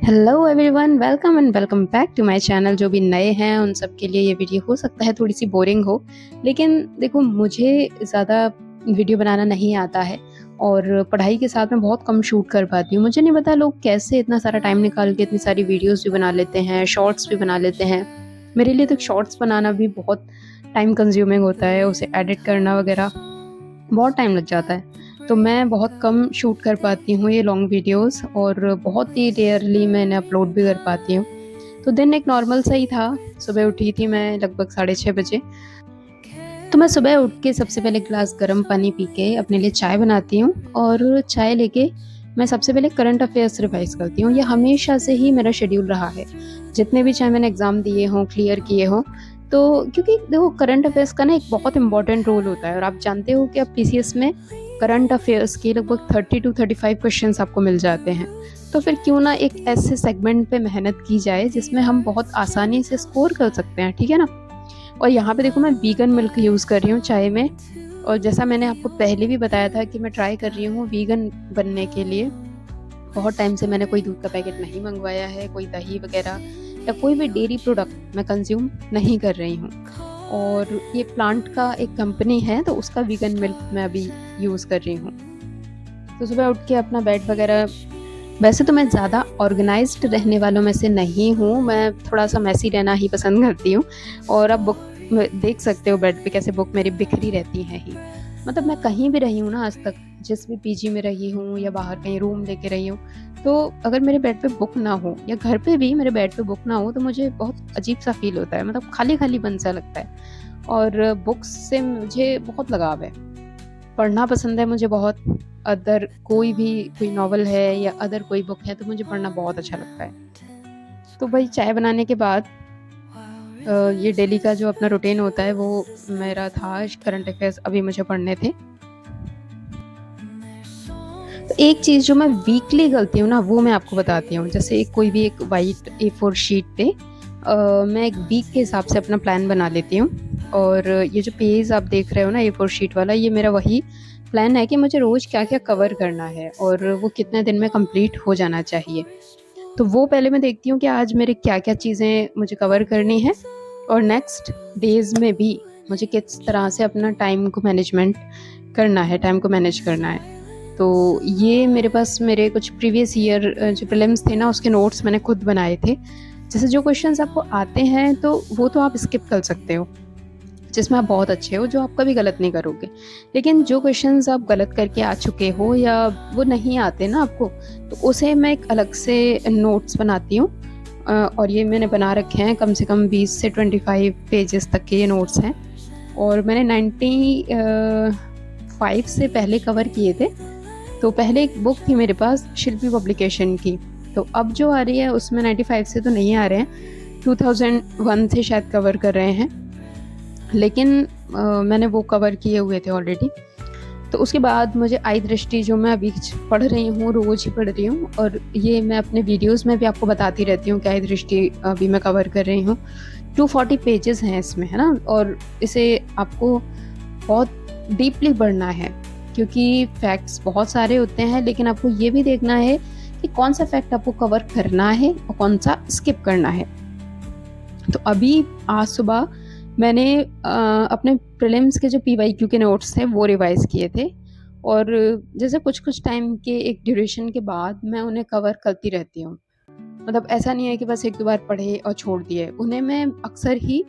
Hello everyone, welcome and welcome back to my channel. जो भी नए हैं उन सब के लिए ये वीडियो हो सकता है थोड़ी सी बोरिंग हो, लेकिन देखो मुझे ज़्यादा वीडियो बनाना नहीं आता है और पढ़ाई के साथ मैं बहुत कम शूट कर पाती हूँ। मुझे नहीं पता लोग कैसे इतना सारा टाइम निकाल के इतनी सारी वीडियोस भी बना लेते हैं, शॉर्ट्स भी बना लेते हैं। मेरे लिए तो शॉर्ट्स बनाना भी बहुत टाइम कंज्यूमिंग होता है, उसे एडिट करना वगैरह बहुत टाइम लग जाता है। तो मैं बहुत कम शूट कर पाती हूँ ये लॉन्ग वीडियोस और बहुत ही रेयरली मैं इन्हें अपलोड भी कर पाती हूँ। तो दिन एक नॉर्मल सा ही था। सुबह उठी थी मैं लगभग 6:30 बजे। तो मैं सुबह उठ के सबसे पहले ग्लास गर्म पानी पी के अपने लिए चाय बनाती हूँ और चाय लेके मैं सबसे पहले करंट अफेयर्स रिवाइज़ करती हूँ। ये हमेशा से ही मेरा शेड्यूल रहा है, जितने भी चाहे मैंने एग्ज़ाम दिए हों, क्लियर किए हों। तो क्योंकि देखो करंट अफेयर्स का ना एक बहुत इंपॉर्टेंट रोल होता है और आप जानते हो कि अब पीसीएस में करंट अफेयर्स के लगभग 30 टू 35 क्वेश्चंस आपको मिल जाते हैं। तो फिर क्यों ना एक ऐसे सेगमेंट पे मेहनत की जाए जिसमें हम बहुत आसानी से स्कोर कर सकते हैं, ठीक है ना। और यहाँ पे देखो मैं वीगन मिल्क यूज़ कर रही हूँ चाय में, और जैसा मैंने आपको पहले भी बताया था कि मैं ट्राई कर रही हूँ वीगन बनने के लिए। बहुत टाइम से मैंने कोई दूध का पैकेट नहीं मंगवाया है, कोई दही वगैरह या कोई भी डेयरी प्रोडक्ट मैं कंज्यूम नहीं कर रही हूँ। और ये प्लांट का एक कंपनी है तो उसका वीगन मिल्क मैं अभी यूज़ कर रही हूँ। तो सुबह उठ के अपना बेड वगैरह, वैसे तो मैं ज़्यादा ऑर्गेनाइज्ड रहने वालों में से नहीं हूँ, मैं थोड़ा-सा मेसी रहना ही पसंद करती हूँ। और अब बुक देख सकते हो बेड पे कैसे बुक मेरी बिखरी रहती हैं ही। मतलब मैं कहीं भी रही हूँ ना आज तक, जिस भी पीजी में रही हूँ या बाहर कहीं रूम लेके रही हूँ, तो अगर मेरे बेड पे बुक ना हो या घर पे भी मेरे बेड पे बुक ना हो तो मुझे बहुत अजीब-सा फ़ील होता है, मतलब खाली-खालीपन सा लगता है। और बुक्स से मुझे बहुत लगाव है। पढ़ना पसंद है मुझे बहुत। अदर कोई नॉवल है या अदर कोई बुक है तो मुझे पढ़ना बहुत अच्छा लगता है। तो भाई चाय बनाने के बाद ये डेली का जो अपना रूटीन होता है वो मेरा था, करंट अफेयर्स अभी मुझे पढ़ने थे। तो एक चीज़ जो मैं वीकली करती हूँ ना वो मैं आपको बताती हूँ। जैसे कोई भी एक वाइट A4 शीट पे मैं एक वीक के हिसाब से अपना प्लान बना लेती हूँ। और ये जो पेज आप देख रहे हो ना A4 शीट वाला, ये मेरा वही प्लान है कि मुझे रोज़ क्या-क्या कवर करना है और वो कितने दिन में कंप्लीट हो जाना चाहिए। तो वो पहले मैं देखती हूँ कि आज मेरे क्या-क्या चीज़ें मुझे कवर करनी है और नेक्स्ट डेज़ में भी मुझे किस तरह से अपना टाइम को टाइम को मैनेज करना है। तो ये मेरे पास मेरे कुछ प्रीवियस ईयर जो प्रीलिम्स थे ना उसके नोट्स मैंने खुद बनाए थे। जैसे जो क्वेश्चंस आपको आते हैं तो वो तो आप स्किप कर सकते हो, जिसमें आप बहुत अच्छे हो, जो आप कभी गलत नहीं करोगे। लेकिन जो क्वेश्चंस आप गलत करके आ चुके हो या वो नहीं आते ना आपको, तो उसे मैं एक अलग से नोट्स बनाती हूँ। और ये मैंने बना रखे हैं, कम से कम 20 से 25 पेजेस तक के ये नोट्स हैं और मैंने 95 से पहले कवर किए थे। तो पहले एक बुक थी मेरे पास शिल्पी पब्लिकेशन की, तो अब जो आ रही है उसमें 95 से तो नहीं आ रहे हैं, 2001 से शायद कवर कर रहे हैं। लेकिन मैंने वो कवर किए हुए थे ऑलरेडी। तो उसके बाद मुझे आई दृष्टि जो मैं अभी पढ़ रही हूँ, रोज़ ही पढ़ रही हूँ और ये मैं अपने वीडियोज़ में भी आपको बताती रहती हूँ कि आई दृष्टि अभी मैं कवर कर रही हूँ। 240 पेजेस हैं इसमें, है ना? और इसे आपको बहुत डीपली पढ़ना है क्योंकि फैक्ट्स बहुत सारे होते हैं, लेकिन आपको ये भी देखना है कि कौन-सा फैक्ट आपको कवर करना है और कौन-सा स्किप करना है। तो अभी आज सुबह मैंने अपने प्रीलिम्स के जो पीवाईक्यू के नोट्स थे वो रिवाइज़ किए थे और जैसे कुछ-कुछ टाइम के एक ड्यूरेशन के बाद मैं उन्हें कवर करती रहती हूँ। मतलब ऐसा नहीं है कि बस 1-2 बार पढ़े और छोड़ दिए, उन्हें मैं अक्सर ही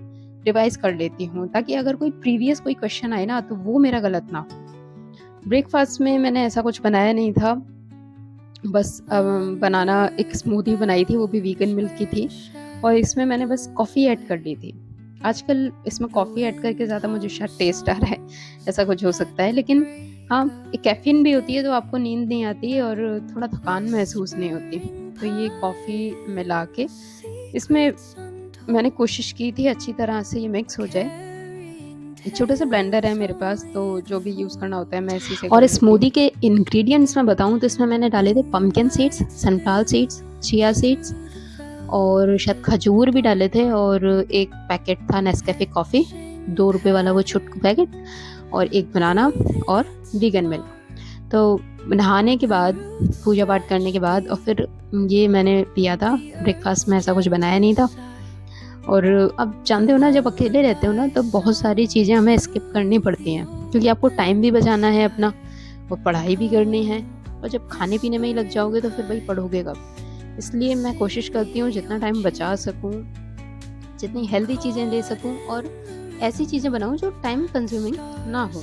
रिवाइज़ कर लेती हूँ ताकि अगर कोई क्वेश्चन आए ना तो वो मेरा गलत ना हो। ब्रेकफ़ास्ट में मैंने ऐसा कुछ बनाया नहीं था, बस बनाना एक स्मूदी बनाई थी, वो भी वीगन मिल्क की थी और इसमें मैंने बस कॉफ़ी ऐड कर ली थी। आजकल इसमें कॉफ़ी ऐड करके ज़्यादा मुझे शायद टेस्ट आ रहा है, ऐसा कुछ हो सकता है। लेकिन हाँ, एक कैफ़ीन भी होती है तो आपको नींद नहीं आती और थोड़ा थकान महसूस नहीं होती। तो ये कॉफ़ी मिला के इसमें मैंने कोशिश की थी अच्छी तरह से ये मिक्स हो जाए। एक छोटा सा ब्लेंडर है मेरे पास, तो जो भी यूज़ करना होता है मैं इसी से कर और लेती हूँ। स्मूदी के इंग्रेडिएंट्स मैं बताऊँ तो इसमें मैंने डाले थे pumpkin seeds, sunflower seeds, chia seeds और शायद खजूर भी डाले थे और एक पैकेट था नेस्कैफे कॉफ़ी, 2 रुपए वाला वो छोटू पैकेट और एक बनाना और वीगन मिल्क। तो नहाने के बाद, पूजा पाठ करने के बाद, और फिर ये मैंने पिया था। ब्रेकफास्ट में ऐसा कुछ बनाया नहीं था। और अब जानते हो ना, जब अकेले रहते हो ना, तो बहुत सारी चीज़ें हमें स्किप करनी पड़ती हैं, क्योंकि आपको टाइम भी बचाना है अपना, और पढ़ाई भी करनी है। और जब खाने पीने में ही लग जाओगे तो फिर भाई पढ़ोगे कब। इसलिए मैं कोशिश करती हूँ जितना टाइम बचा सकूँ, जितनी हेल्दी चीज़ें ले सकूँ, और ऐसी चीज़ें बनाऊँ जो टाइम कंज्यूमिंग ना हो।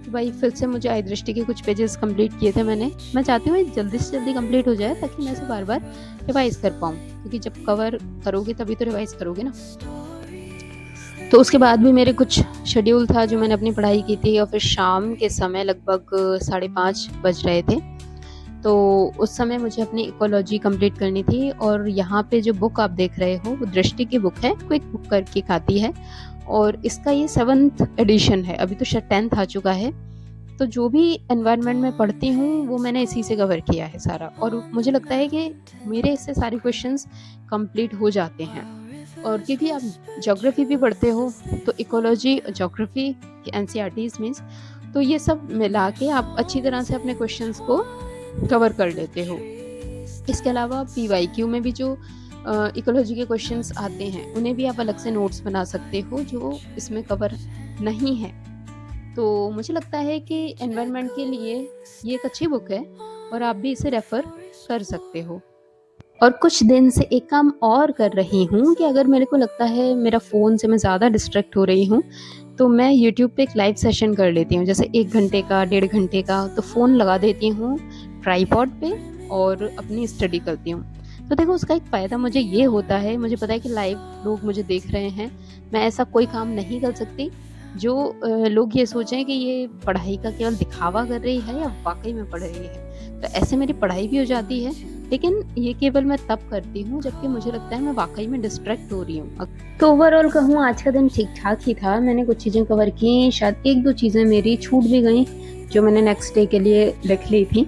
तो भाई फिर से मुझे आई दृष्टि के कुछ पेजेस कंप्लीट किए थे मैंने। मैं चाहती हूँ ये जल्दी से जल्दी कंप्लीट हो जाए, ताकि मैं इसे बार बार रिवाइज कर पाऊँ, क्योंकि जब कवर करोगे तभी तो रिवाइज करोगे ना। तो उसके बाद भी मेरे कुछ शेड्यूल था जो मैंने अपनी पढ़ाई की थी, और फिर शाम के समय लगभग 5:30 बज रहे थे। तो उस समय मुझे अपनी इकोलॉजी कंप्लीट करनी थी। और यहाँ पे जो बुक आप देख रहे हो वो दृष्टि की बुक है, क्विक बुक करके खाती है, और इसका ये 7th एडिशन है। अभी तो शायद 10th आ चुका है। तो जो भी एनवायरनमेंट में पढ़ती हूँ वो मैंने इसी से कवर किया है सारा, और मुझे लगता है कि मेरे इससे सारे क्वेश्चंस कंप्लीट हो जाते हैं। और क्योंकि आप ज्योग्राफी भी पढ़ते हो, तो इकोलॉजी, ज्योग्राफी, एनसीईआरटीज मीन्स, तो ये सब मिला के आप अच्छी तरह से अपने क्वेश्चंस को कवर कर लेते हो। इसके अलावा पीवाईक्यू में भी जो इकोलॉजी के क्वेश्चंस आते हैं, उन्हें भी आप अलग से नोट्स बना सकते हो, जो इसमें कवर नहीं है। तो मुझे लगता है कि एनवायरनमेंट के लिए ये एक अच्छी बुक है, और आप भी इसे रेफ़र कर सकते हो। और कुछ दिन से एक काम और कर रही हूँ कि अगर मेरे को लगता है मेरा फ़ोन से मैं ज़्यादा डिस्ट्रैक्ट हो रही हूँ, तो मैं यूट्यूब पे एक लाइव सेशन कर लेती हूँ, जैसे 1 घंटे का, 1.5 घंटे का। तो फ़ोन लगा देती हूँ ट्राइपॉड पे, और अपनी स्टडी करती हूँ। तो देखो, उसका एक फ़ायदा मुझे ये होता है, मुझे पता है कि लाइव लोग मुझे देख रहे हैं। मैं ऐसा कोई काम नहीं कर सकती जो लोग ये सोचें कि ये पढ़ाई का केवल दिखावा कर रही है या वाक़ई में पढ़ रही है। तो ऐसे मेरी पढ़ाई भी हो जाती है, लेकिन ये केवल मैं तब करती हूँ जबकि मुझे लगता है मैं वाक़ई में डिस्ट्रैक्ट हो रही हूँ। तो ओवरऑल कहूँ, आज का दिन ठीक-ठाक ही था। मैंने कुछ चीज़ें कवर की, शायद 1-2 चीज़ें मेरी छूट भी गईं, जो मैंने नेक्स्ट डे के लिए लिख ली थी।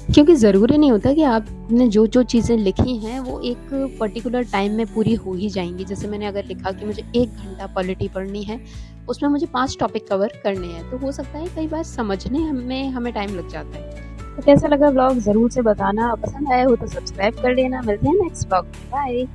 क्योंकि ज़रूरी नहीं होता कि आपने जो चीज़ें लिखी हैं वो एक पर्टिकुलर टाइम में पूरी हो ही जाएँगी। जैसे मैंने अगर लिखा कि मुझे 1 घंटा पॉलिटी पढ़नी है, उसमें मुझे 5 टॉपिक कवर करने हैं, तो हो सकता है कई बार समझने में हमें टाइम लग जाता है। तो कैसा लगा व्लॉग ज़रूर से बताना, पसंद आया हो तो सब्सक्राइब कर लेना। मिलते हैं नेक्स्ट व्लॉग में, बाय।